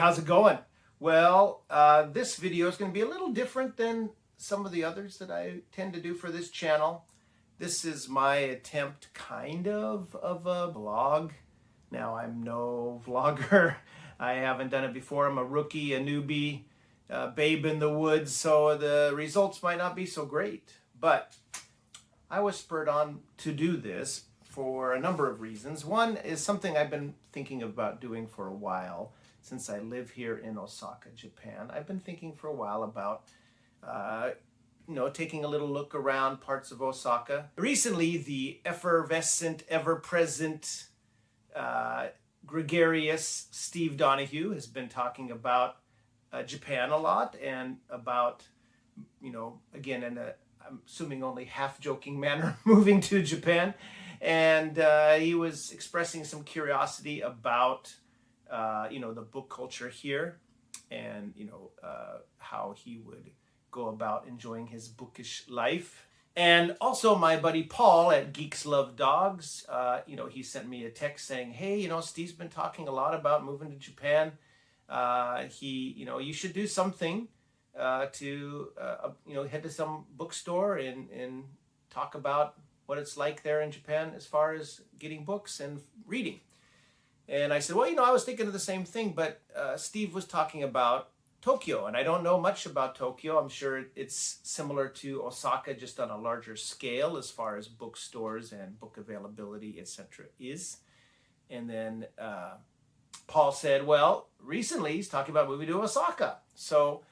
how's it going? Well, this video is going to be a little different than some of the others that I tend to do for this channel. This is my attempt, kind of a vlog. Now, I'm no vlogger. I haven't done it before. I'm a rookie, a newbie, babe in the woods, so the results might not be so great. But I was spurred on to do this for a number of reasons. One is something I've been thinking about doing for a while. Since I live here in Osaka, Japan, I've been thinking for a while about taking a little look around parts of Osaka. Recently, the effervescent, ever-present, gregarious Steve Donahue has been talking about Japan a lot, and about, again, in a, I'm assuming only half-joking manner, moving to Japan. And he was expressing some curiosity about, the book culture here, and, how he would go about enjoying his bookish life. And also my buddy Paul at Geeks Love Dogs, he sent me a text saying, hey, Steve's been talking a lot about moving to Japan. You should do something to head to some bookstore and talk about what it's like there in Japan as far as getting books and reading. And I said, well, I was thinking of the same thing, but Steve was talking about Tokyo, and I don't know much about Tokyo. I'm sure it's similar to Osaka, just on a larger scale as far as bookstores and book availability, etc. is. And then Paul said, well, recently he's talking about moving to Osaka. So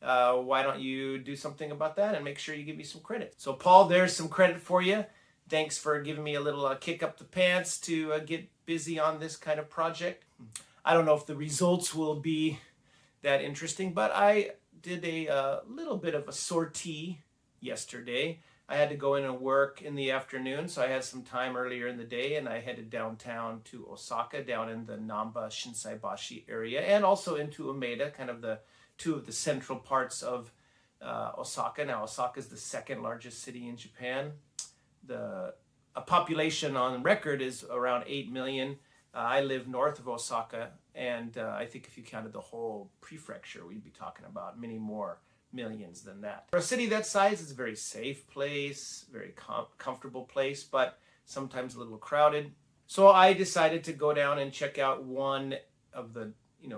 why don't you do something about that and make sure you give me some credit? So Paul, there's some credit for you. Thanks for giving me a little kick up the pants to get busy on this kind of project. I don't know if the results will be that interesting, but I did a little bit of a sortie yesterday. I had to go in and work in the afternoon, so I had some time earlier in the day, and I headed downtown to Osaka, down in the Namba Shinsaibashi area, and also into Umeda, kind of the two of the central parts of Osaka. Now, Osaka is the second largest city in Japan. A population on record is around 8 million. I live north of Osaka, and I think if you counted the whole prefecture, we'd be talking about many more millions than that. For a city that size, it's a very safe place, very comfortable place, but sometimes a little crowded. So I decided to go down and check out one of the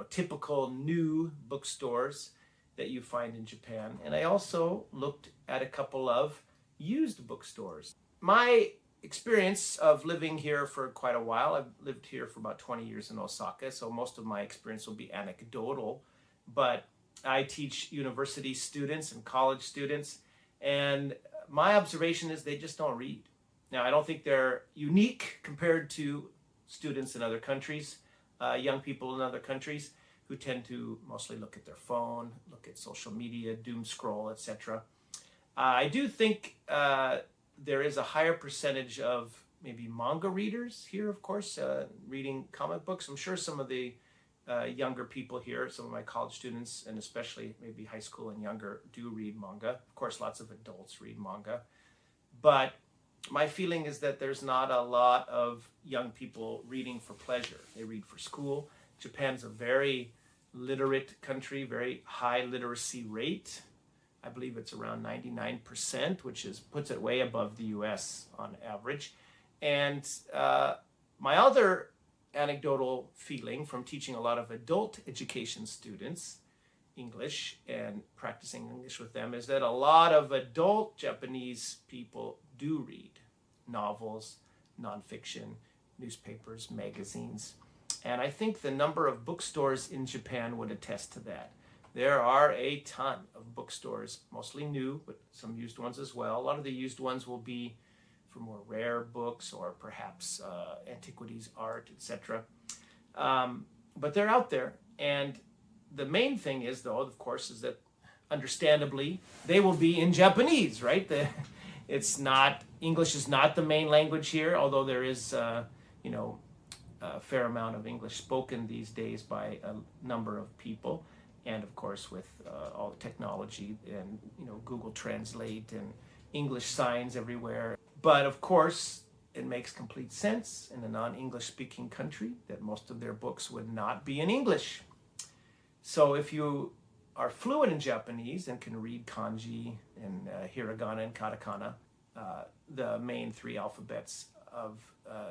typical new bookstores that you find in Japan. And I also looked at a couple of used bookstores. My experience of living here for quite a while, I've lived here for about 20 years in Osaka, so most of my experience will be anecdotal, but I teach university students and college students, and my observation is they just don't read. Now, I don't think they're unique compared to students in other countries, young people in other countries, who tend to mostly look at their phone, look at social media, doom scroll, etc. I do think there is a higher percentage of maybe manga readers here, of course, reading comic books. I'm sure some of the younger people here, some of my college students, and especially maybe high school and younger, do read manga. Of course, lots of adults read manga. But my feeling is that there's not a lot of young people reading for pleasure. They read for school. Japan's a very literate country, very high literacy rate. I believe it's around 99%, which puts it way above the US on average. And my other anecdotal feeling from teaching a lot of adult education students English and practicing English with them is that a lot of adult Japanese people do read novels, nonfiction, newspapers, magazines. And I think the number of bookstores in Japan would attest to that. There are a ton of bookstores, mostly new, but some used ones as well. A lot of the used ones will be for more rare books or perhaps antiquities, art, etc. But they're out there. And the main thing is, though, of course, is that understandably, they will be in Japanese, right? English is not the main language here, although there is, a fair amount of English spoken these days by a number of people. And of course, with all the technology and Google Translate and English signs everywhere. But of course, it makes complete sense in a non-English speaking country that most of their books would not be in English. So if you are fluent in Japanese and can read kanji and hiragana and katakana, the main three alphabets of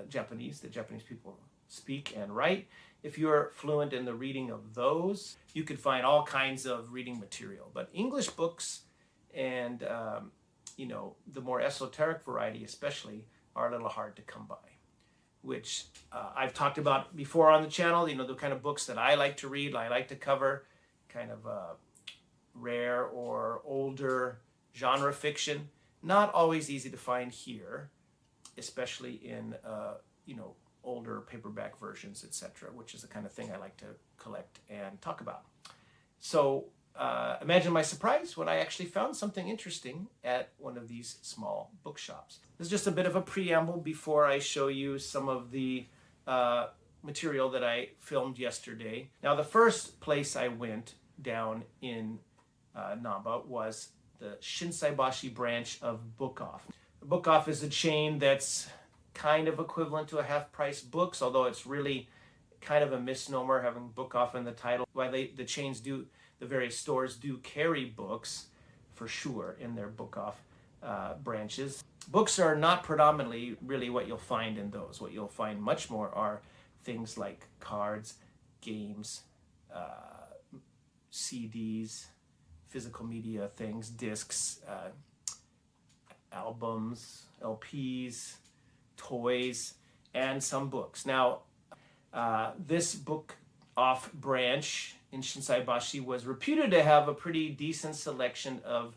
Japanese that Japanese people speak and write, if you're fluent in the reading of those, you could find all kinds of reading material. But English books and the more esoteric variety especially are a little hard to come by, which I've talked about before on the channel. The kind of books that I like to read, I like to cover kind of rare or older genre fiction. Not always easy to find here, especially in older paperback versions, etc., which is the kind of thing I like to collect and talk about. So imagine my surprise when I actually found something interesting at one of these small bookshops. This is just a bit of a preamble before I show you some of the material that I filmed yesterday. Now, the first place I went down in Namba was the Shinsaibashi branch of Book Off. Book Off is a chain that's kind of equivalent to a half-price books, although it's really kind of a misnomer having Book Off in the title. While the various stores do carry books for sure in their Book Off branches. Books are not predominantly really what you'll find in those. What you'll find much more are things like cards, games, CDs, physical media things, discs, albums, LPs, toys, and some books. Now, this Book Off branch in Shinsaibashi was reputed to have a pretty decent selection of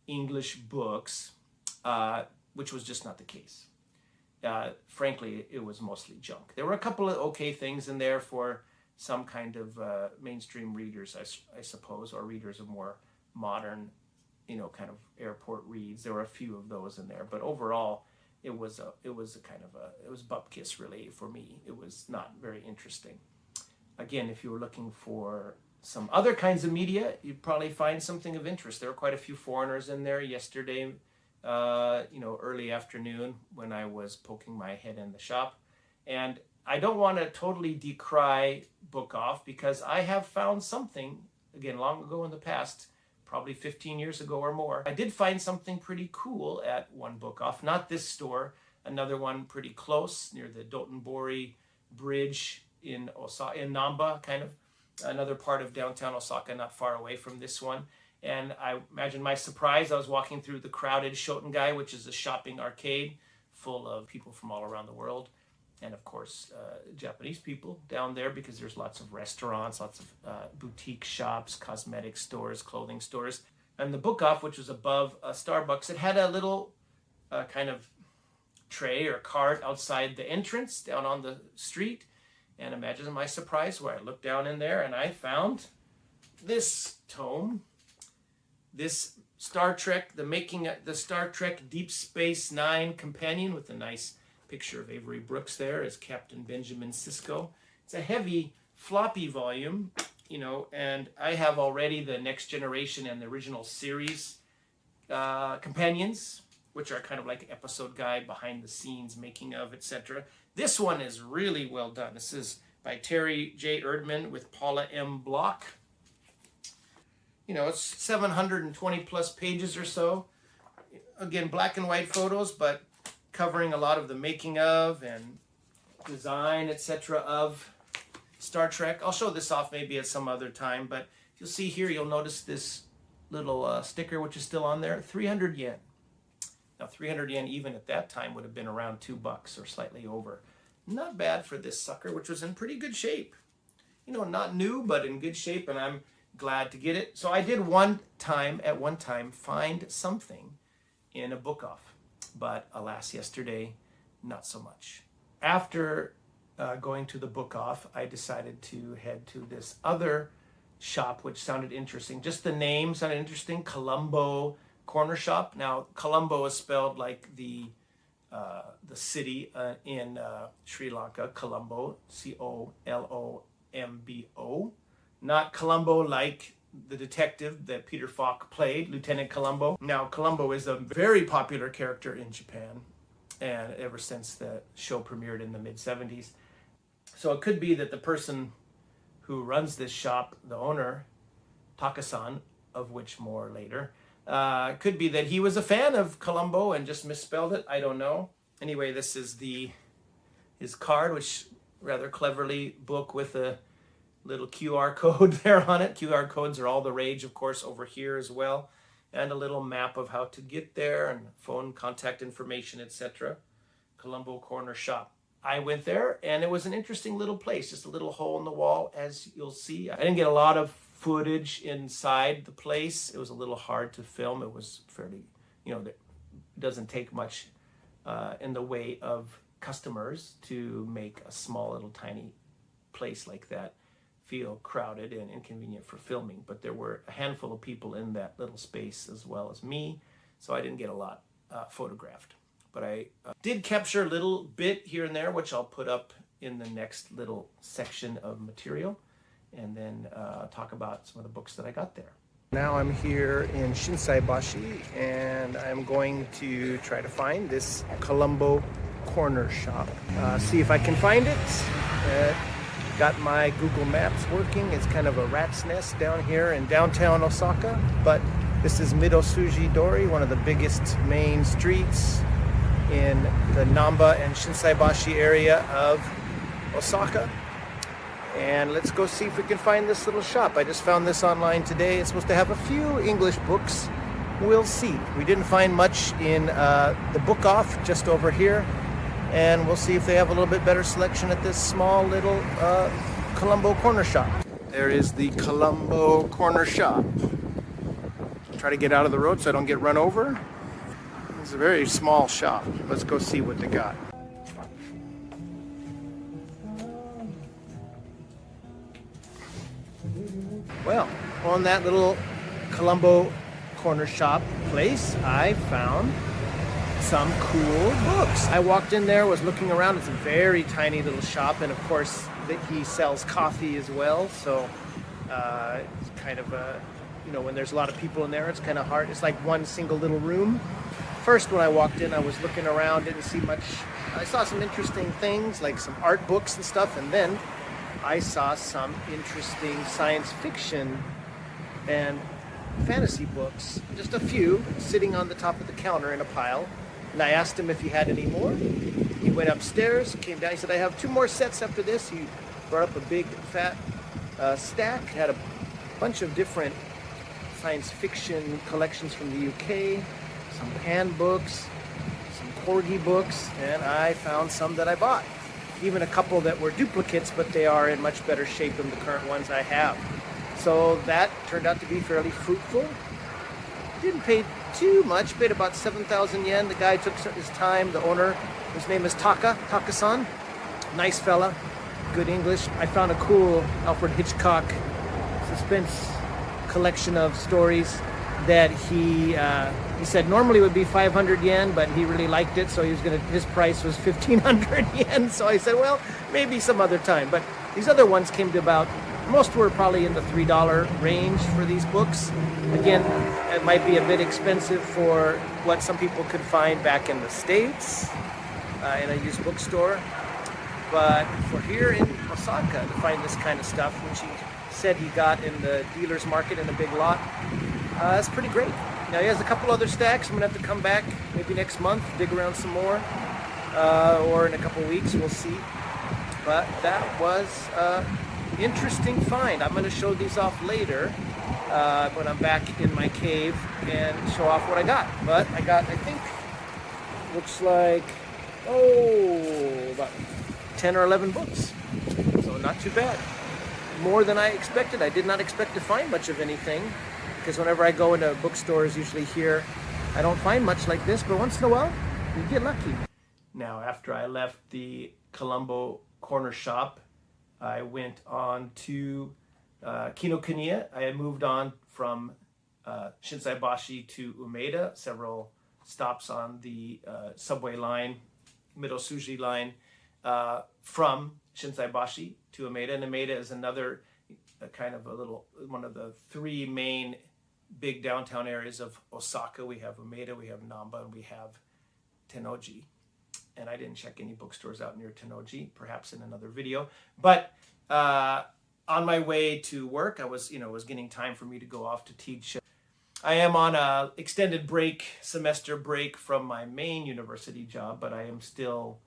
English books, which was just not the case. Frankly, it was mostly junk. There were a couple of okay things in there for some kind of mainstream readers, I suppose, or readers of more modern, kind of airport reads. There were a few of those in there, but overall, it was bupkis really for me. It was not very interesting. Again, if you were looking for some other kinds of media, you'd probably find something of interest. There were quite a few foreigners in there yesterday, early afternoon when I was poking my head in the shop. And I don't want to totally decry Book Off because I have found something, again, long ago in the past, probably 15 years ago or more. I did find something pretty cool at one Book Off, not this store, another one pretty close near the Dotonbori Bridge in Osaka, in Namba, kind of another part of downtown Osaka, not far away from this one. And I imagine my surprise, I was walking through the crowded Shotengai, which is a shopping arcade full of people from all around the world. And of course, Japanese people down there because there's lots of restaurants, lots of boutique shops, cosmetic stores, clothing stores. And the Book Off, which was above Starbucks, it had a little kind of tray or cart outside the entrance down on the street. And imagine my surprise where I looked down in there and I found this tome, this Star Trek, the Star Trek Deep Space Nine companion with a nice picture of Avery Brooks there as Captain Benjamin Sisko. It's a heavy, floppy volume, and I have already the Next Generation and the original series companions, which are kind of like episode guide, behind the scenes, making of, etc. This one is really well done. This is by Terry J. Erdman with Paula M. Block. It's 720 plus pages or so. Again, black and white photos, but covering a lot of the making of and design, etc. of Star Trek. I'll show this off maybe at some other time, but you'll see here, you'll notice this little sticker, which is still on there, 300 yen. Now, 300 yen even at that time would have been around $2 or slightly over. Not bad for this sucker, which was in pretty good shape. Not new, but in good shape, and I'm glad to get it. So I did at one time find something in a Book Off, but alas, yesterday, not so much. After going to the Book Off, I decided to head to this other shop, which sounded interesting. Just the name sounded interesting, Colombo Cornershop. Now, Colombo is spelled like the city in Sri Lanka, Colombo, Colombo. Not Colombo like the detective that Peter Falk played, Lieutenant Colombo. Now, Colombo is a very popular character in Japan, and ever since the show premiered in the mid-70s. So it could be that the person who runs this shop, the owner, Takasan, of which more later. Could be that he was a fan of Colombo and just misspelled it. I don't know. Anyway, this is his card, which rather cleverly book with a little QR code there on it. QR codes are all the rage, of course, over here as well. And a little map of how to get there and phone contact information, etc. Colombo Cornershop. I went there and it was an interesting little place, just a little hole in the wall, as you'll see. I didn't get a lot of footage inside the place. It was a little hard to film. It was fairly, it doesn't take much in the way of customers to make a small little tiny place like that feel crowded and inconvenient for filming. But there were a handful of people in that little space as well as me, so I didn't get a lot photographed. But I did capture a little bit here and there, which I'll put up in the next little section of material, and then talk about some of the books that I got there. Now I'm here in Shinsaibashi, and I'm going to try to find this Colombo Cornershop. See if I can find it. Got my Google Maps working. It's kind of a rat's nest down here in downtown Osaka, but this is Midosuji Dori, one of the biggest main streets in the Namba and Shinsaibashi area of Osaka. And let's go see if we can find this little shop. I just found this online today. It's supposed to have a few English books. We'll see. We didn't find much in the book off just over here. And we'll see if they have a little bit better selection at this small little Colombo Cornershop. There is the Colombo Cornershop. Try to get out of the road so I don't get run over. It's a very small shop. Let's go see what they got. Well, on that little Colombo Cornershop place, I found some cool books. I walked in there, was looking around. It's a very tiny little shop, and of course he sells coffee as well, so it's kind of a, when there's a lot of people in there, it's kind of hard. It's like one single little room. First, when I walked in, I was looking around, didn't see much. I saw some interesting things, like some art books and stuff, and then I saw some interesting science fiction and fantasy books, just a few, sitting on the top of the counter in a pile. And I asked him if he had any more. He went upstairs, came down, he said, I have 2 more sets after this. He brought up a big fat stack, had a bunch of different science fiction collections from the UK, some handbooks, some corgi books, and I found some that I bought. Even a couple that were duplicates, but they are in much better shape than the current ones I have. So that turned out to be fairly fruitful. Didn't pay too much, paid about 7,000 yen. The guy took his time, the owner, his name is Takasan. Nice fella, good English. I found a cool Alfred Hitchcock suspense collection of stories that he said normally would be 500 yen, but he really liked it, so his price was 1,500 yen. So I said, well, maybe some other time. But these other ones came to about, most were probably in the $3 range for these books. Again, it might be a bit expensive for what some people could find back in the States in a used bookstore. But for here in Osaka to find this kind of stuff, which he said he got in the dealer's market in a big lot, that's pretty great. Now he has a couple other stacks. I'm gonna have to come back maybe next month, dig around some more, or in a couple weeks, we'll see. But that was interesting find. I'm gonna show these off later when I'm back in my cave and show off what I got. But I got, I think, looks like, about 10 or 11 books. So not too bad. More than I expected. I did not expect to find much of anything, because whenever I go into bookstores, usually here, I don't find much like this, but once in a while, you get lucky. Now, after I left the Colombo Cornershop, I went on to Kinokuniya. I had moved on from Shinsaibashi to Umeda, several stops on the subway line, Midosuji line, from Shinsaibashi to Umeda. And Umeda is another kind of one of the 3 main big downtown areas of Osaka. We have Umeda, we have Namba, and we have Tennoji. And I didn't check any bookstores out near Tennoji, perhaps in another video. But on my way to work. I was, was getting time for me to go off to teach. I am on a extended break, semester break from my main university job, but I am still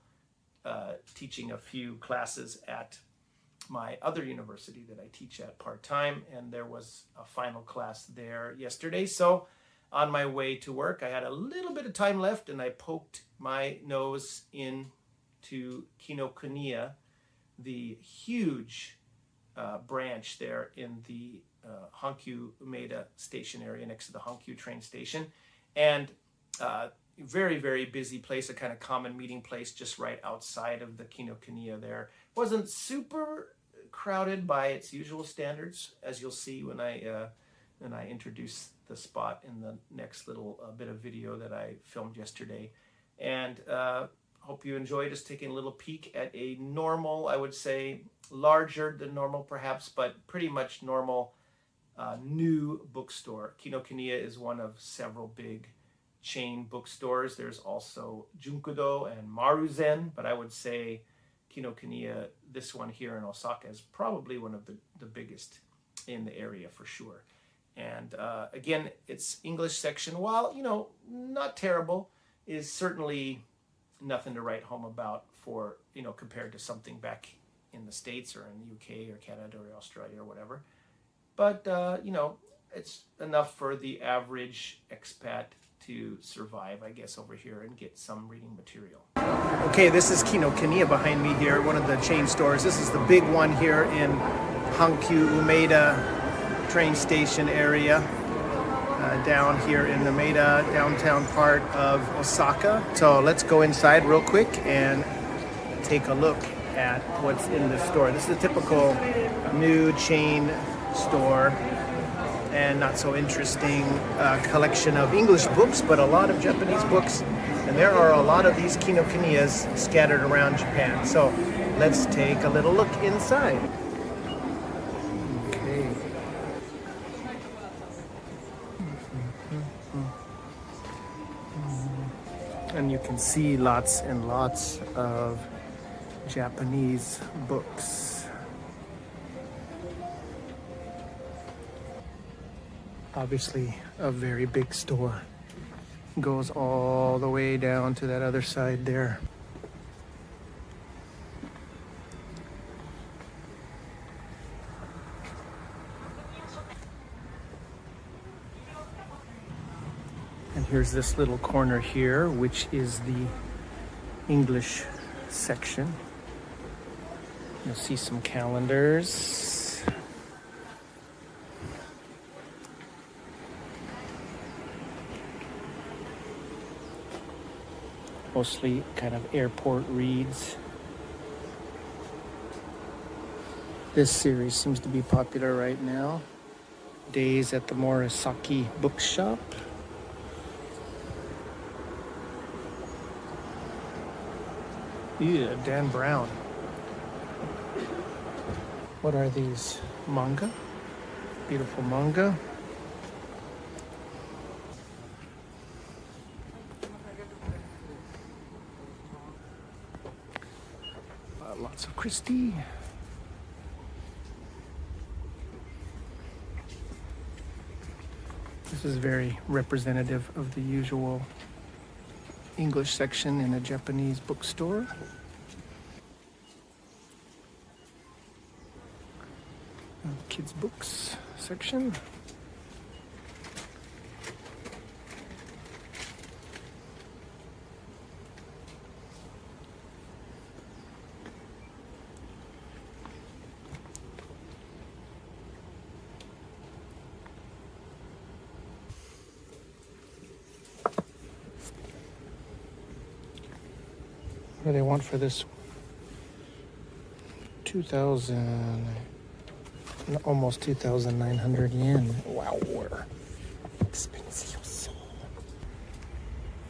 teaching a few classes at my other university that I teach at part-time, and there was a final class there yesterday. So on my way to work, I had a little bit of time left, and I poked my nose into Kinokuniya, the huge branch there in the Hankyu Umeda station area next to the Hankyu train station. And very, very busy place, a kind of common meeting place just right outside of the Kinokuniya there. Wasn't super crowded by its usual standards, as you'll see when I introduce the spot in the next little bit of video that I filmed yesterday. And hope you enjoyed us taking a little peek at a normal, I would say, larger than normal perhaps, but pretty much normal new bookstore. Kinokuniya is one of several big chain bookstores. There's also Junkudo and Maruzen, but I would say Kinokuniya, this one here in Osaka, is probably one of the biggest in the area for sure. And again, its English section, while, not terrible, is certainly nothing to write home about for, compared to something back in the States or in the UK or Canada or Australia or whatever. But, it's enough for the average expat to survive, I guess, over here and get some reading material. Okay, this is Kinokuniya behind me here, one of the chain stores. This is the big one here in Hankyu Umeda train station area, down here in the Umeda downtown part of Osaka. So let's go inside real quick and take a look at what's in the store. This is a typical new chain store, and not so interesting collection of English books, but a lot of Japanese books. And there are a lot of these Kinokuniyas scattered around Japan. So let's take a little look inside. Okay. And you can see lots and lots of Japanese books. Obviously a very big store. Goes all the way down to that other side there. And here's this little corner here, which is the English section. You'll see some calendars. Mostly kind of airport reads. This series seems to be popular right now. Days at the Morisaki Bookshop. Yeah, Dan Brown. What are these? Manga? Beautiful manga. Lots of Christie. This is very representative of the usual English section in a Japanese bookstore. Kids' books section. What do they want for this? 2,000, almost 2,900 yen. Wow, expensive.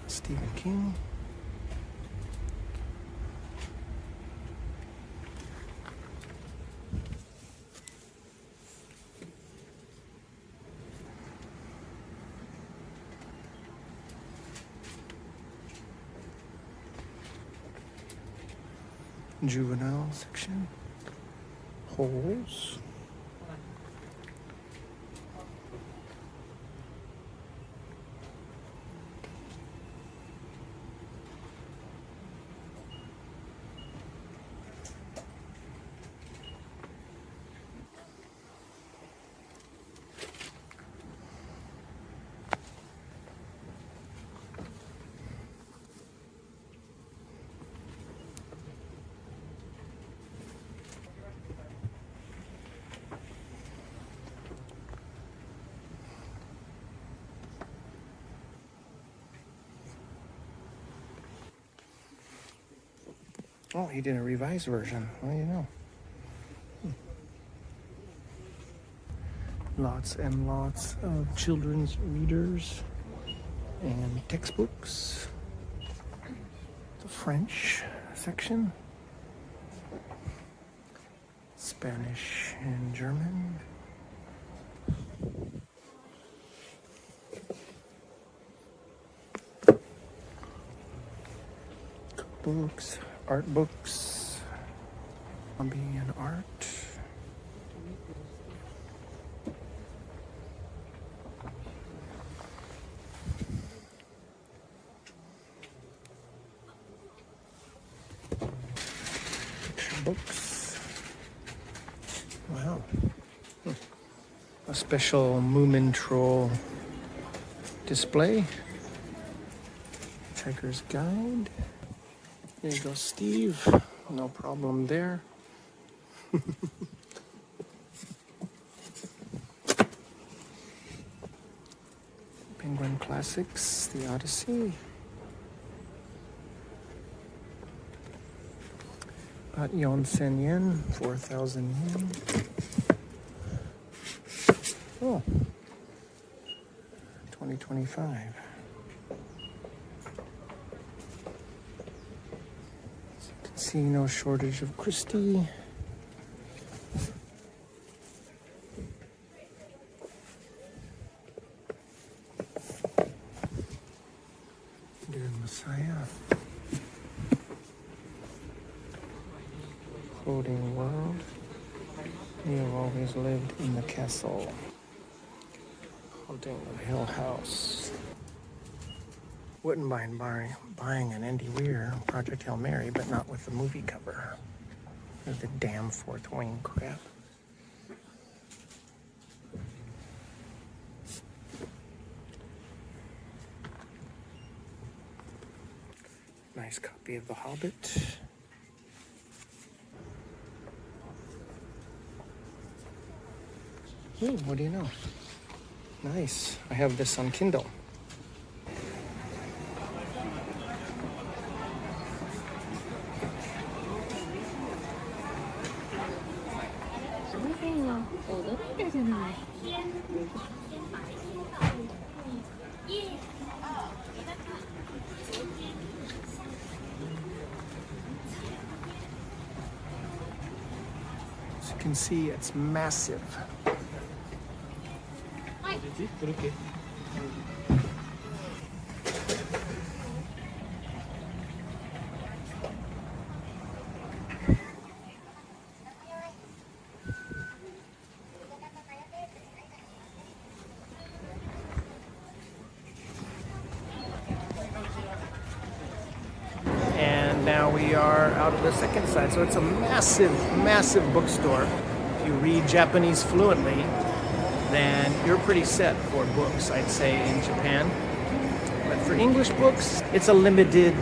Stephen King. Juvenile section. Holes. Oh, he did a revised version. Well, you know. Lots and lots of children's readers and textbooks. The French section. Spanish and German. Cookbooks, art books, hobby and art. Picture books. Wow. A special Moomin Trawl display. Tiger's Guide. There you go, Steve. No problem there. Penguin Classics, The Odyssey. At Yonsen yen, 4,000 yen. Oh, 2025. As you can see, no shortage of Christie. Dear Messiah. Floating World. We have always lived in the castle. Haunting of Hill House. Wouldn't mind buying an Andy Weir Project Hail Mary, but not with the movie cover. There's the damn Fourth Wing crap. Nice copy of The Hobbit. Ooh, what do you know? Nice. I have this on Kindle. As you can see, it's massive. And now we are out of the second side. So it's a massive, massive bookstore. If you read Japanese fluently, then you're pretty set for books, I'd say, in Japan. But for English books, it's a limited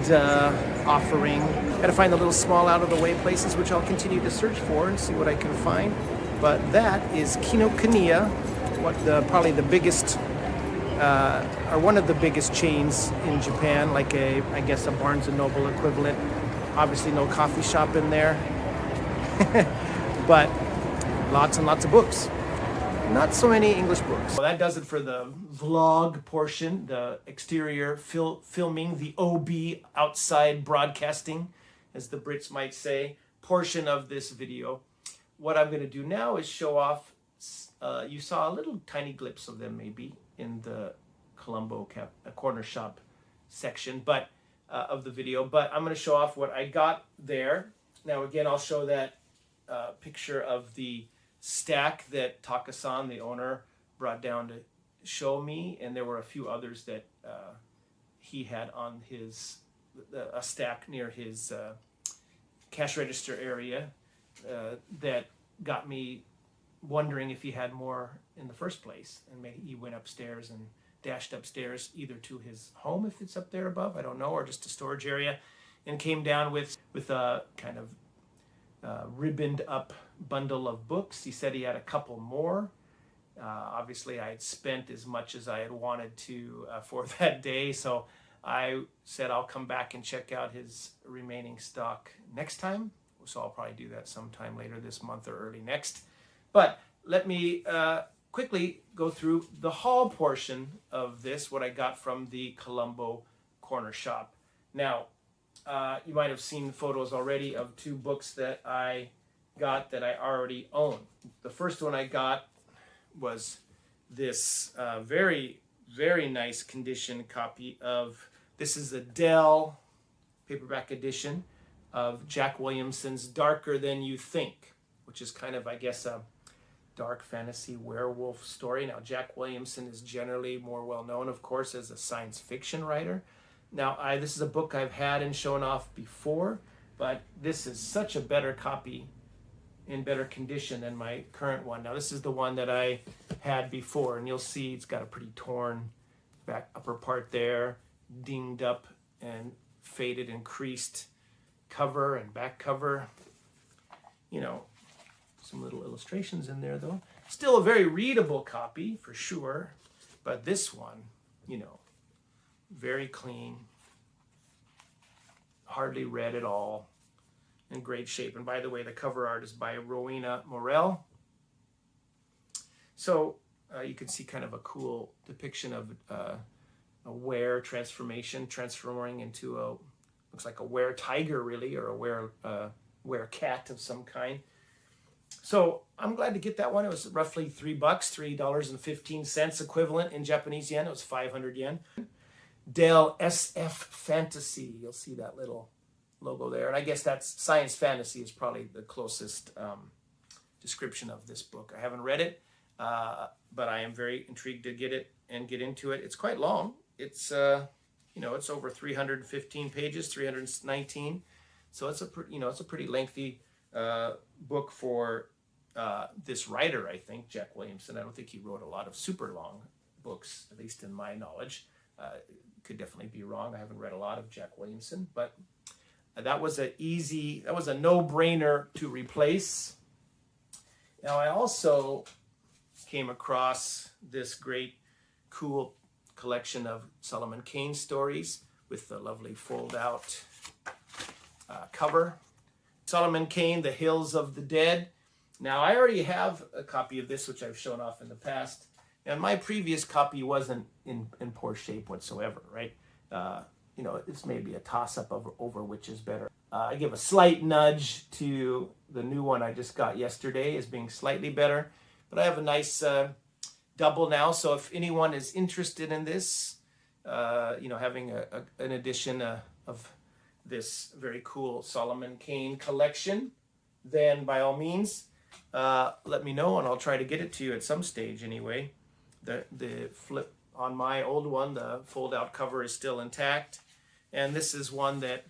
offering. Gotta find the little small out-of-the-way places, which I'll continue to search for and see what I can find. But that is Kinokuniya, probably the biggest, or one of the biggest chains in Japan, like I guess a Barnes & Noble equivalent. Obviously no coffee shop in there, but lots and lots of books. Not so many English books. Well, that does it for the vlog portion, the exterior filming, the OB, outside broadcasting, as the Brits might say, portion of this video. What I'm going to do now is show off, you saw a little tiny glimpse of them maybe in the Colombo Cornershop section of the video, but I'm going to show off what I got there. Now again, I'll show that picture of the stack that Taka-san, the owner, brought down to show me, and there were a few others that he had on a stack near his cash register area that got me wondering if he had more in the first place, and maybe he went upstairs and dashed upstairs either to his home, if it's up there above, I don't know, or just a storage area, and came down with a kind of ribboned up bundle of books. He said he had a couple more. Obviously I had spent as much as I had wanted to for that day, so I said I'll come back and check out his remaining stock next time. So I'll probably do that sometime later this month or early next. But let me quickly go through the haul portion of this, what I got from the Colombo Cornershop. Now, you might have seen photos already of two books that I got that I already own. The first one I got was this very, very nice condition copy of, this is a Dell paperback edition of Jack Williamson's Darker Than You Think, which is kind of, I guess, a dark fantasy werewolf story. Now, Jack Williamson is generally more well known, of course, as a science fiction writer. Now, this is a book I've had and shown off before, but this is such a better copy, in better condition than my current one. Now, this is the one that I had before, and you'll see it's got a pretty torn back upper part there, dinged up and faded and creased cover and back cover. You know, some little illustrations in there, though. Still a very readable copy, for sure, but this one, you know, very clean, hardly read at all, in great shape. And by the way, the cover art is by Rowena Morel. So you can see kind of a cool depiction of a were transformation, transforming into a, looks like a were tiger really, or a were cat of some kind. So I'm glad to get that one. It was roughly $3, $3.15 equivalent in Japanese yen. It was 500 yen. Dell SF Fantasy. You'll see that little logo there. And I guess that's science fantasy is probably the closest description of this book. I haven't read it, but I am very intrigued to get it and get into it. It's quite long. It's, you know, it's over 315 pages, 319. So it's a pretty lengthy book for this writer, I think, Jack Williamson. I don't think he wrote a lot of super long books, at least in my knowledge. Could definitely be wrong. I haven't read a lot of Jack Williamson, but that was a no-brainer to replace. Now, I also came across this great, cool collection of Solomon Kane stories with the lovely fold-out cover. Solomon Kane, The Hills of the Dead. Now, I already have a copy of this, which I've shown off in the past. And my previous copy wasn't in poor shape whatsoever, right? You know, it's maybe a toss-up over which is better. I give a slight nudge to the new one I just got yesterday as being slightly better. But I have a nice double now, so if anyone is interested in this, you know, having an edition of this very cool Solomon Kane collection, then by all means, let me know and I'll try to get it to you at some stage anyway. The flip on my old one, the fold-out cover is still intact. And this is one that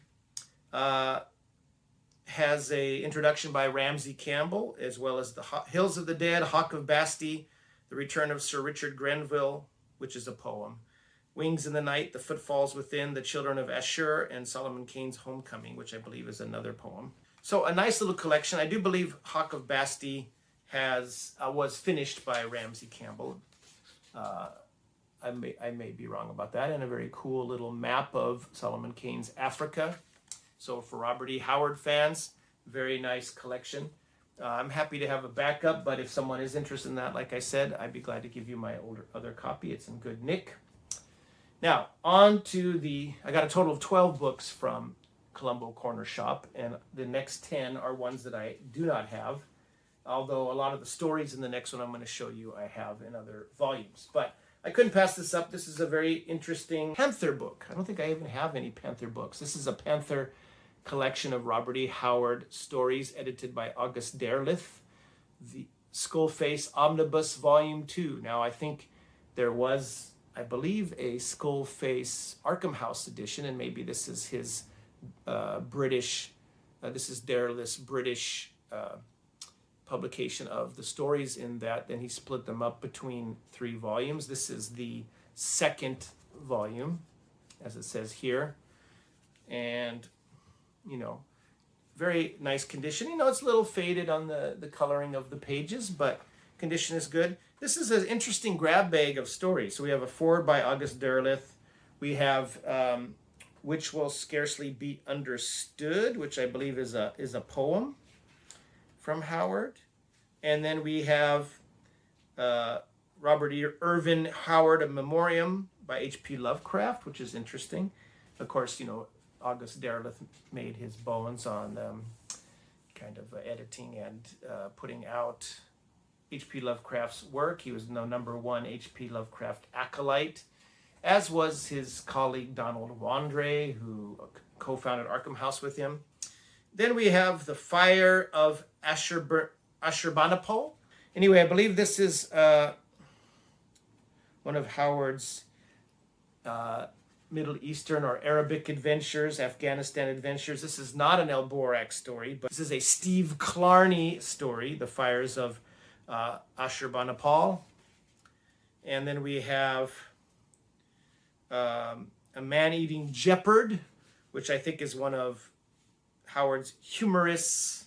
has a introduction by Ramsey Campbell, as well as The Hills of the Dead, Hawk of Basti, The Return of Sir Richard Grenville, which is a poem, Wings in the Night, The Footfalls Within, The Children of Ashur, and Solomon Kane's Homecoming, which I believe is another poem. So a nice little collection. I do believe Hawk of Basti was finished by Ramsey Campbell. I may be wrong about that. And a very cool little map of Solomon Kane's Africa. So for Robert E. Howard fans, very nice collection. I'm happy to have a backup, but if someone is interested in that, like I said, I'd be glad to give you my other copy. It's in good nick. Now, on to I got a total of 12 books from Colombo Cornershop, and the next 10 are ones that I do not have, although a lot of the stories in the next one I'm going to show you I have in other volumes. But I couldn't pass this up. This is a very interesting Panther book. I don't think I even have any Panther books. This is a Panther collection of Robert E. Howard stories edited by August Derleth, the Skullface Omnibus Volume 2. Now, I think there was, I believe, a Skullface Arkham House edition, and maybe this is his British, this is Derleth's British publication of the stories in that. Then he split them up between 3 volumes. This is the second volume, as it says here. And, you know, very nice condition. You know, it's a little faded on the coloring of the pages, but condition is good. This is an interesting grab bag of stories. So we have a foreword by August Derleth, We have Which Will Scarcely Be Understood, which I believe is a poem from Howard. And then we have Robert Irvin Howard, A Memoriam by H.P. Lovecraft, which is interesting. Of course, August Derleth made his bones on kind of editing and putting out H.P. Lovecraft's work. He was the #1 H.P. Lovecraft acolyte, as was his colleague Donald Wandre, who co-founded Arkham House with him. Then we have The Fire of Ashurbanipal. Anyway, I believe this is one of Howard's Middle Eastern or Arabic adventures, Afghanistan adventures. This is not an Elborak story, but this is a Steve Clarney story, The Fires of Ashurbanipal. And then we have A Man-Eating Jeopard, which I think is one of Howard's humorous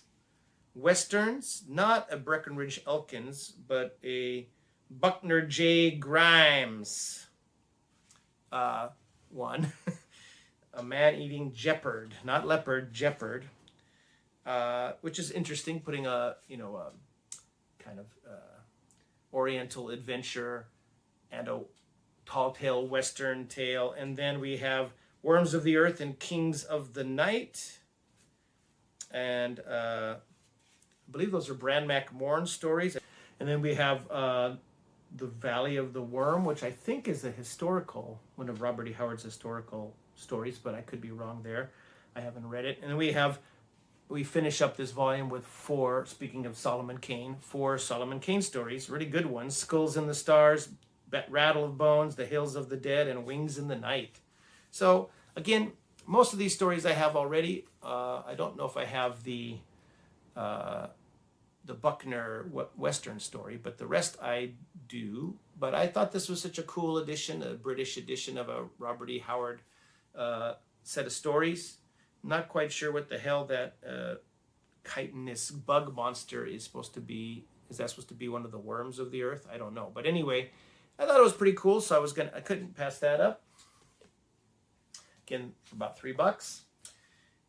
westerns, not a Breckenridge Elkins, but a Buckner J. Grimes one. A Man-Eating Jeopard, not leopard, jeopard, which is interesting, putting a kind of Oriental adventure and a tall tale Western tale. And then we have Worms of the Earth and Kings of the Night. And I believe those are Bran McMorn stories. And then we have The Valley of the Worm, which I think is one of Robert E. Howard's historical stories, but I could be wrong there. I haven't read it. And then we finish up this volume with 4, speaking of Solomon Kane, 4 Solomon Kane stories, really good ones. Skulls in the Stars, Rattle of Bones, The Hills of the Dead, and Wings in the Night. So again, most of these stories I have already. I don't know if I have the Buckner Western story, but the rest I do. But I thought this was such a cool edition, a British edition of a Robert E. Howard set of stories. Not quite sure what the hell that chitinous bug monster is supposed to be. Is that supposed to be one of the worms of the earth? I don't know. But anyway, I thought it was pretty cool, so I couldn't pass that up. Again, for about $3.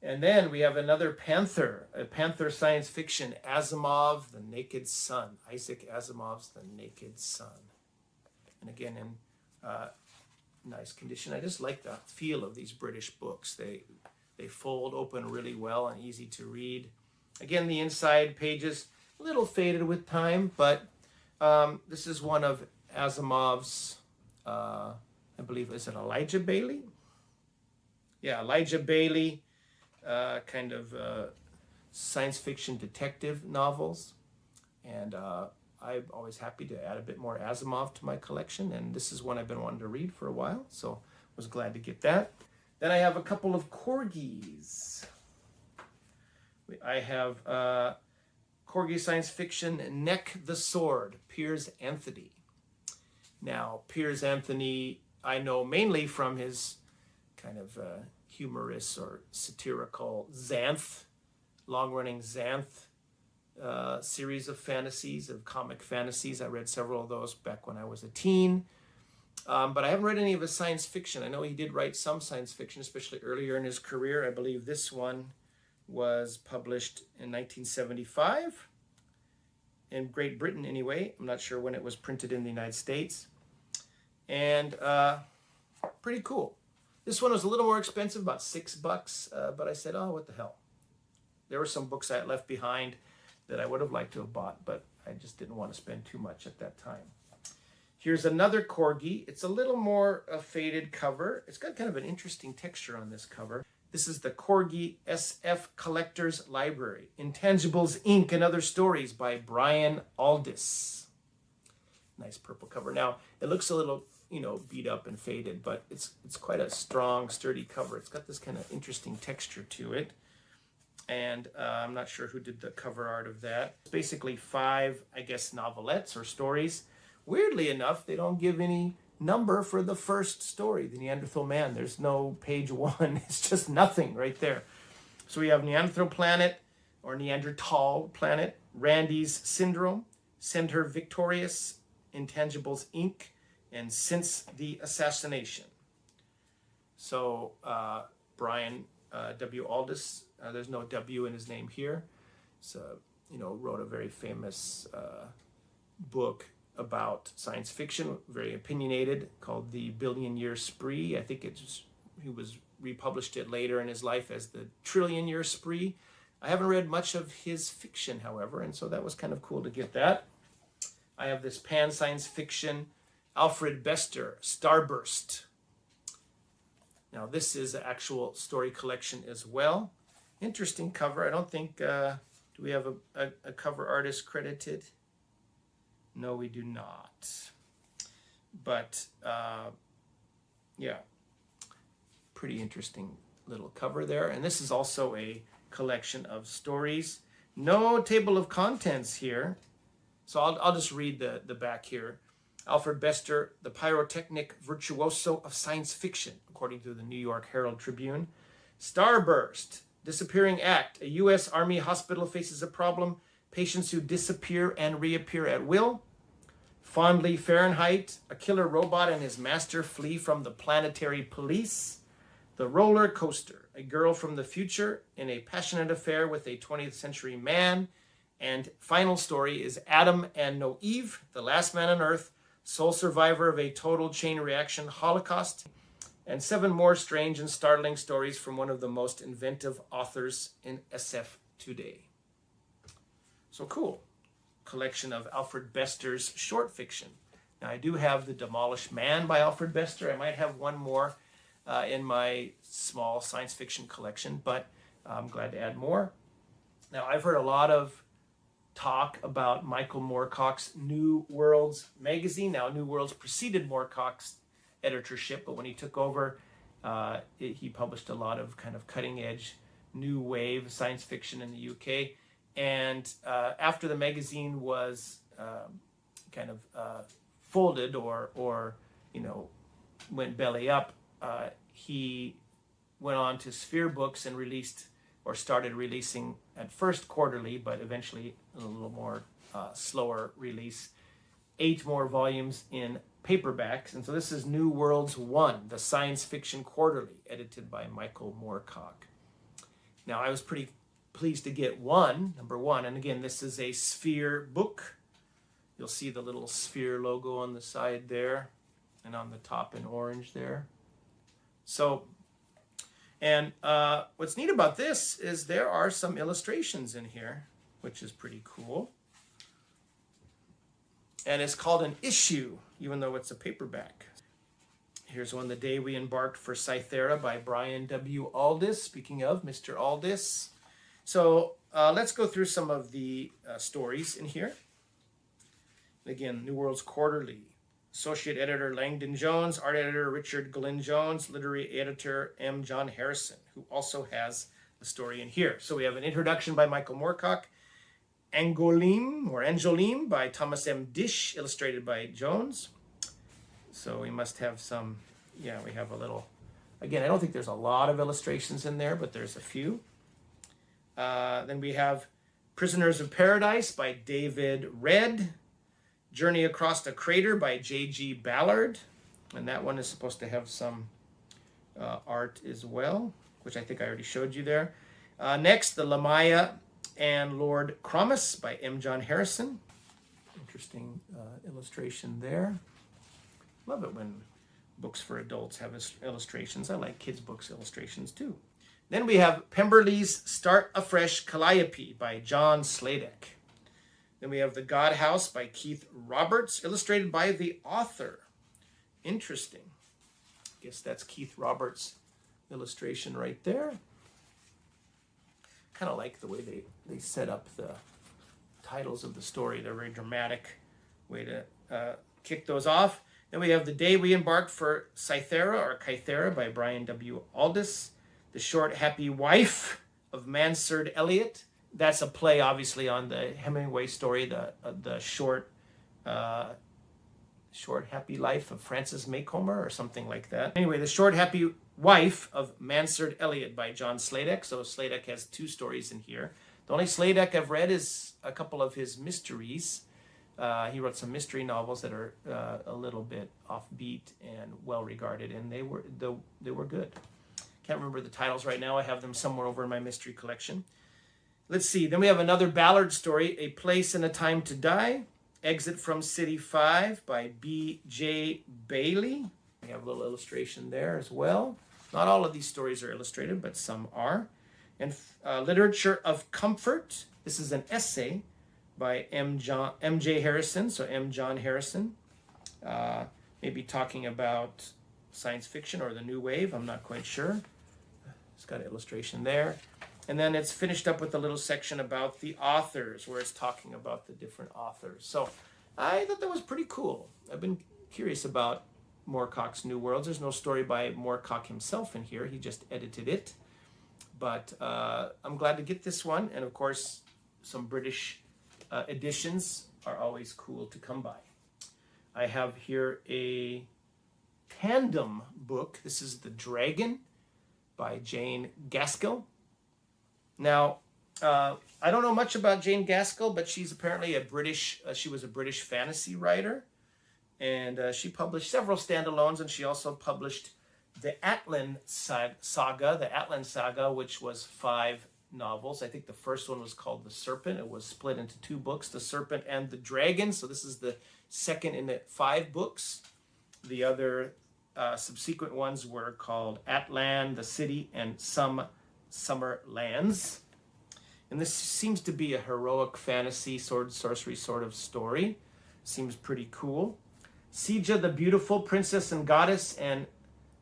And then we have another a Panther science fiction, Asimov, The Naked Sun. Isaac Asimov's The Naked Sun. And again, in nice condition. I just like the feel of these British books. They fold open really well and easy to read. Again, the inside pages, a little faded with time, but this is one of Asimov's, I believe, is it Elijah Bailey? Yeah, Elijah Bailey, kind of science fiction detective novels. And I'm always happy to add a bit more Asimov to my collection. And this is one I've been wanting to read for a while, so was glad to get that. Then I have a couple of corgis. I have corgi science fiction, Neck the Sword, Piers Anthony. Now, Piers Anthony, I know mainly from his kind of humorous or satirical Xanth, long-running Xanth series of fantasies, of comic fantasies. I read several of those back when I was a teen. But I haven't read any of his science fiction. I know he did write some science fiction, especially earlier in his career. I believe this one was published in 1975. In Great Britain, anyway. I'm not sure when it was printed in the United States. And pretty cool. This one was a little more expensive, about $6, but I said, oh, what the hell. There were some books I had left behind that I would have liked to have bought, but I just didn't want to spend too much at that time. Here's another corgi. It's a little more faded cover. It's got kind of an interesting texture on this cover. This is the Corgi SF Collector's Library, Intangibles, Inc. and Other Stories by Brian Aldiss. Nice purple cover. Now, it looks a little, beat up and faded, but it's quite a strong, sturdy cover. It's got this kind of interesting texture to it. And I'm not sure who did the cover art of that. It's basically 5, I guess, novelettes or stories. Weirdly enough, they don't give any number for the first story, The Neanderthal Man. There's no page 1. It's just nothing right there. So we have Neanderthal Planet, or Neanderthal Planet, Randy's Syndrome, Send Her Victorious, Intangibles, Inc., and Since the Assassination. So Brian W. Aldiss, there's no W in his name here. So, wrote a very famous book about science fiction, very opinionated, called The Billion Year Spree. I think he was republished it later in his life as The Trillion Year Spree. I haven't read much of his fiction, however, and so that was kind of cool to get that. I have this pan science fiction, Alfred Bester, Starburst. Now this is an actual story collection as well. Interesting cover. I don't think, do we have a cover artist credited? No, we do not. But yeah, pretty interesting little cover there. And this is also a collection of stories. No table of contents here. So I'll just read the back here. Alfred Bester, the pyrotechnic virtuoso of science fiction, according to the New York Herald Tribune. Starburst, disappearing act. A U.S. Army hospital faces a problem. Patients who disappear and reappear at will. Fondly Fahrenheit, a killer robot and his master flee from the planetary police. The Roller Coaster, a girl from the future in a passionate affair with a 20th century man. And final story is Adam and No Eve, the last man on Earth, sole survivor of a total chain reaction holocaust. And 7 more strange and startling stories from one of the most inventive authors in SF today. So cool. Collection of Alfred Bester's short fiction. Now I do have The Demolished Man by Alfred Bester. I might have one more in my small science fiction collection, but I'm glad to add more. Now I've heard a lot of talk about Michael Moorcock's New Worlds magazine. Now New Worlds preceded Moorcock's editorship, but when he took over, he published a lot of kind of cutting edge new wave science fiction in the UK. And after the magazine was kind of folded or went belly up, he went on to Sphere Books and started releasing at first quarterly, but eventually a little more slower release, 8 more volumes in paperbacks. And so this is New Worlds 1, the science fiction quarterly, edited by Michael Moorcock. Now I was pretty pleased to get number one. And again, this is a Sphere book. You'll see the little Sphere logo on the side there and on the top in orange there. So, and what's neat about this is there are some illustrations in here, which is pretty cool. And it's called an issue, even though it's a paperback. Here's one, The Day We Embarked for Cythera by Brian W. Aldiss. Speaking of Mr. Aldiss. So let's go through some of the stories in here. Again, New Worlds Quarterly. Associate Editor Langdon Jones, Art Editor Richard Glynn Jones, Literary Editor M. John Harrison, who also has a story in here. So we have an introduction by Michael Moorcock, Angolim by Thomas M. Dish, illustrated by Jones. So we must have some, we have a little, again, I don't think there's a lot of illustrations in there, but there's a few. Then we have Prisoners of Paradise by David Redd, Journey Across the Crater by J.G. Ballard, and that one is supposed to have some art as well, which I think I already showed you there. Next, The Lamaya and Lord Cromis by M. John Harrison. Interesting illustration there. Love it when books for adults have illustrations. I like kids' books illustrations too. Then we have Pemberley's Start Afresh Calliope by John Sladek. Then we have The God House by Keith Roberts, illustrated by the author. Interesting. I guess that's Keith Roberts' illustration right there. Kind of like the way they set up the titles of the story. They're a very dramatic way to kick those off. Then we have The Day We Embarked for Cythera or Kythera by Brian W. Aldiss. The Short Happy Wife of Mansard Elliott. That's a play, obviously, on the Hemingway story, the short Happy Life of Francis Macomber or something like that. Anyway, The Short Happy Wife of Mansard Elliott by John Sladek. So Sladek has 2 stories in here. The only Sladek I've read is a couple of his mysteries. He wrote some mystery novels that are a little bit offbeat and well regarded, and they were good. Can't remember the titles right now. I have them somewhere over in my mystery collection. Let's see. Then we have another Ballard story, A Place and a Time to Die, Exit from City 5 by B.J. Bailey. We have a little illustration there as well. Not all of these stories are illustrated, but some are. And Literature of Comfort. This is an essay by M.J. Harrison, so M. John Harrison. Maybe talking about science fiction or the new wave. I'm not quite sure. It's got an illustration there. And then it's finished up with a little section about the authors, where it's talking about the different authors. So I thought that was pretty cool. I've been curious about Moorcock's New Worlds. There's no story by Moorcock himself in here. He just edited it. But I'm glad to get this one. And of course, some British editions are always cool to come by. I have here a tandem book. This is The Dragon by Jane Gaskell. Now, I don't know much about Jane Gaskell, but she's apparently she was a British fantasy writer. And she published several standalones, and she also published the Atlan Saga, which was 5 novels. I think the first one was called The Serpent. It was split into 2 books, The Serpent and the Dragon. So this is the second in the 5 books. The other subsequent ones were called Atlan, The City, and Some Summer Lands. And this seems to be a heroic fantasy, sword, sorcery sort of story. Seems pretty cool. Sija, the beautiful princess and goddess, and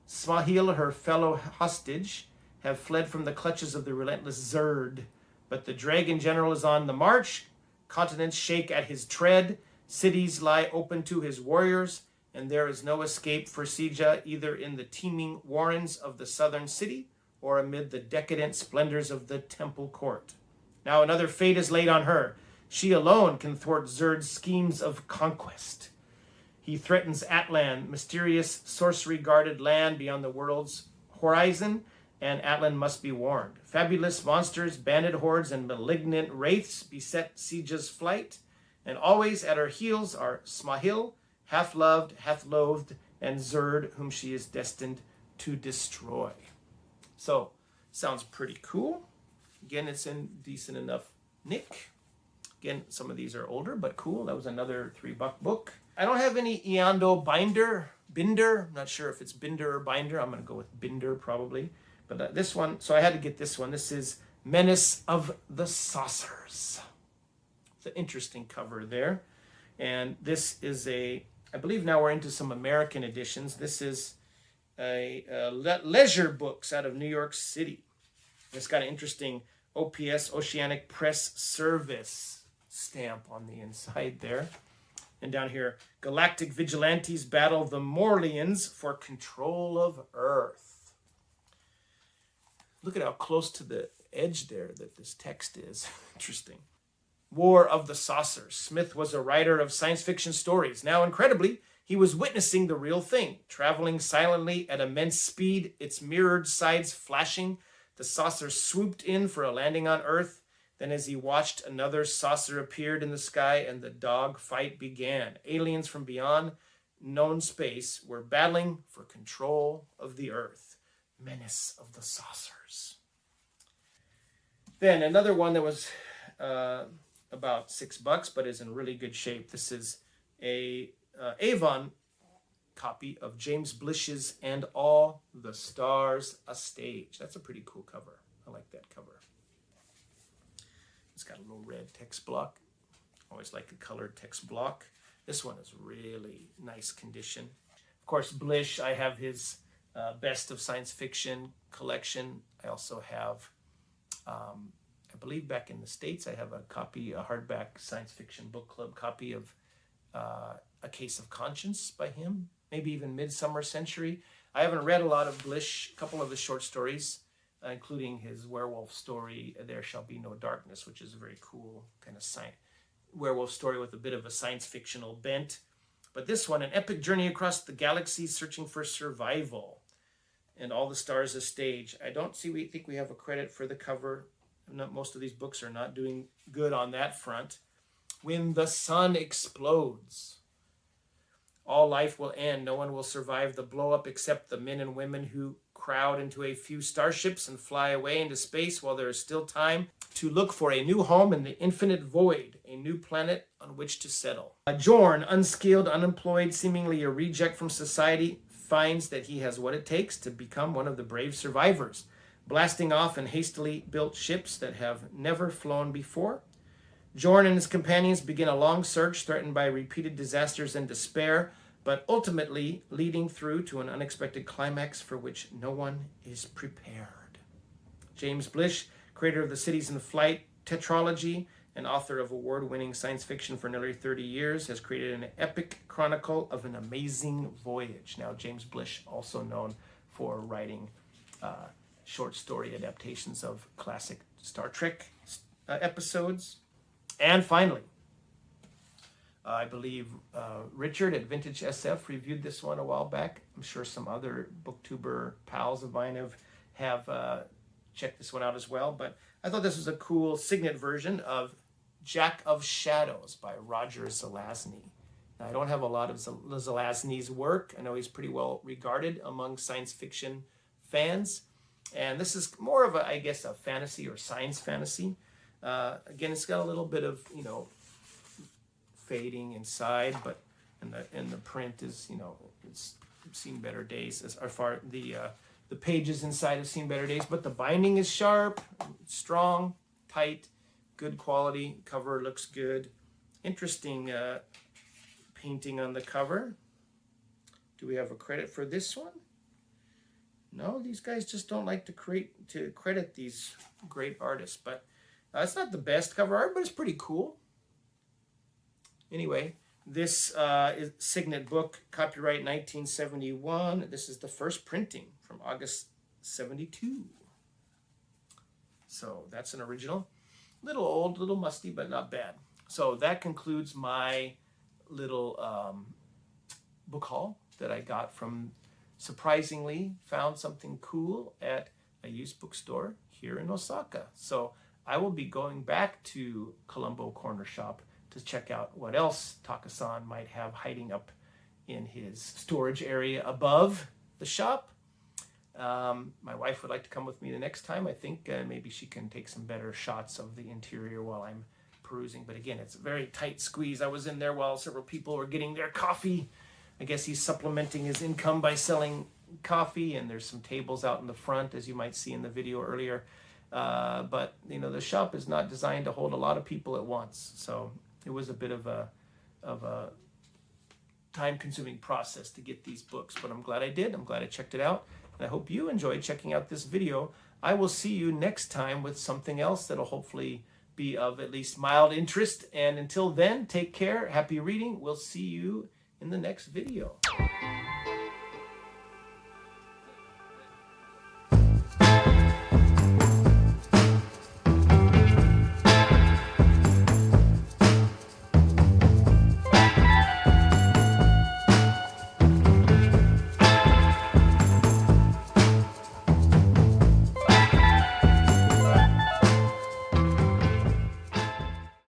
Smahil, her fellow hostage, have fled from the clutches of the relentless Zerd. But the dragon general is on the march. Continents shake at his tread. Cities lie open to his warriors. And there is no escape for Sija, either in the teeming warrens of the southern city or amid the decadent splendors of the temple court. Now another fate is laid on her. She alone can thwart Zerd's schemes of conquest. He threatens Atlan, mysterious sorcery-guarded land beyond the world's horizon, and Atlan must be warned. Fabulous monsters, bandit hordes, and malignant wraiths beset Sija's flight, and always at her heels are Smahil, half-loved, half-loathed, and Zerd, whom she is destined to destroy. So, sounds pretty cool. Again, it's in decent enough nick. Again, some of these are older, but cool. That was another $3 book. I don't have any Eando Binder. I'm not sure if it's Binder or Binder. I'm going to go with Binder probably. But this one, so I had to get this one. This is Menace of the Saucers. It's an interesting cover there. And this is I believe now we're into some American editions. This is leisure books out of New York City. It's got an interesting OPS, Oceanic Press Service stamp on the inside there. And down here, Galactic Vigilantes battle the Morlians for control of Earth. Look at how close to the edge there that this text is. Interesting. War of the Saucers. Smith was a writer of science fiction stories. Now, incredibly, he was witnessing the real thing. Traveling silently at immense speed, its mirrored sides flashing, the saucer swooped in for a landing on Earth. Then as he watched, another saucer appeared in the sky and the dog fight began. Aliens from beyond known space were battling for control of the Earth. Menace of the Saucers. Then another one that was about $6, but is in really good shape. This is a Avon copy of James Blish's And All the Stars a Stage. That's a pretty cool cover. I like that cover. It's got a little red text block. Always like a colored text block. This one is really nice condition. Of course, Blish, I have his Best of Science Fiction collection. I also have, I believe back in the States, I have a hardback science fiction book club copy of A Case of Conscience by him. Maybe even Midsummer Century. I haven't read a lot of Blish, a couple of the short stories, including his werewolf story, There Shall Be No Darkness, which is a very cool kind of werewolf story with a bit of a science fictional bent. But this one, An Epic Journey Across the Galaxy Searching for Survival, and All the Stars a Stage. I don't think we have a credit for the cover. Most of these books are not doing good on that front. when the sun explodes. All life will end. No one will survive the blow up except the men and women who crowd into a few starships and fly away into space while there is still time to look for a new home in the infinite void, a new planet on which to settle. Jorn, unskilled, unemployed, seemingly a reject from society, finds that he has what it takes to become one of the brave survivors, blasting off in hastily built ships that have never flown before. Jorn and his companions begin a long search threatened by repeated disasters and despair, but ultimately leading through to an unexpected climax for which no one is prepared. James Blish, creator of the Cities in Flight tetralogy and author of award-winning science fiction for nearly 30 years, has created an epic chronicle of an amazing voyage. Now, James Blish, also known for writing short story adaptations of classic Star Trek episodes. And finally, I believe Richard at Vintage SF reviewed this one a while back. I'm sure some other booktuber pals of mine have checked this one out as well. But I thought this was a cool signet version of Jack of Shadows by Roger Zelazny. Now, I don't have a lot of Zelazny's work. I know he's pretty well regarded among science fiction fans. And this is more of I guess, a fantasy or science fantasy. Again, it's got a little bit of, fading inside, but and the print is, it's seen better days as far the pages inside have seen better days, but the binding is sharp, strong, tight, good quality. Cover looks good. Interesting painting on the cover. Do we have a credit for this one? No, these guys just don't like to credit these great artists, but it's not the best cover art, but it's pretty cool. Anyway, this is signet book, copyright 1971. This is the first printing from August 72. So that's an original. Little old, little musty, but not bad. So that concludes my little book haul that I got from, surprisingly, found something cool at a used bookstore here in Osaka. So I will be going back to Colombo Cornershop to check out what else Taka-san might have hiding up in his storage area above the shop. My wife would like to come with me the next time. I think maybe she can take some better shots of the interior while I'm perusing. But again, it's a very tight squeeze. I was in there while several people were getting their coffee. I guess he's supplementing his income by selling coffee, and there's some tables out in the front, as you might see in the video earlier. But the shop is not designed to hold a lot of people at once, so it was a bit of a time-consuming process to get these books. But I'm glad I did. I'm glad I checked it out, and I hope you enjoyed checking out this video. I will see you next time with something else that'll hopefully be of at least mild interest. And until then, take care. Happy reading. We'll see you in the next video.